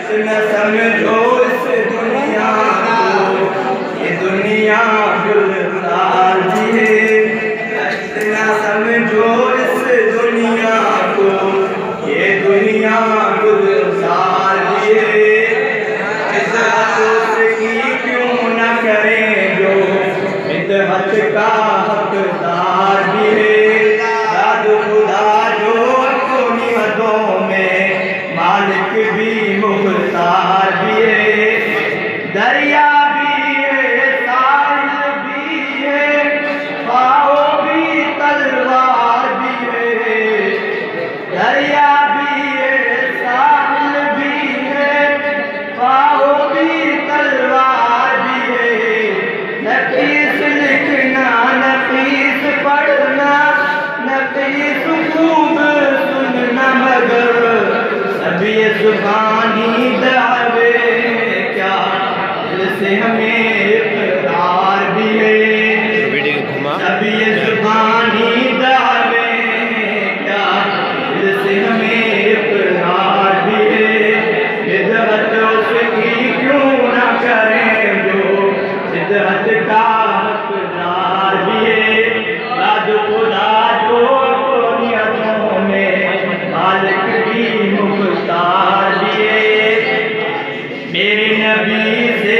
न समझो इस दुनिया को, ये दुनिया गुलजार भी है। न समझो इस दुनिया को, ये दुनिया गुलजार भी है। इज्जत उसकी क्यों न करें जो मिदहत का हकदार भी है। दाद खुदा जो अपनी हदों में मालिक भी मुख्तार भी है। दरिया भी है, साहिल भी है, पाओ भी तलवार भी है। दरिया भी है, साहिल भी है, पाओ भी तलवार भी है। नफीस लिखना, नफीस पढ़ना, नफीस खूब सुनना, मगर सब ये जुबानी दावे क्या दिल से हमें इकरार भी है। सब ये जुबानी दावे क्या दिल से हमें इकरार भी है। इज्जत उसकी क्यों न करें जो इज्जत का हकदार भी है। दाद खुदा जो अपनी हदों में मालिक भी मुख्तार भी है। मेरे नबी से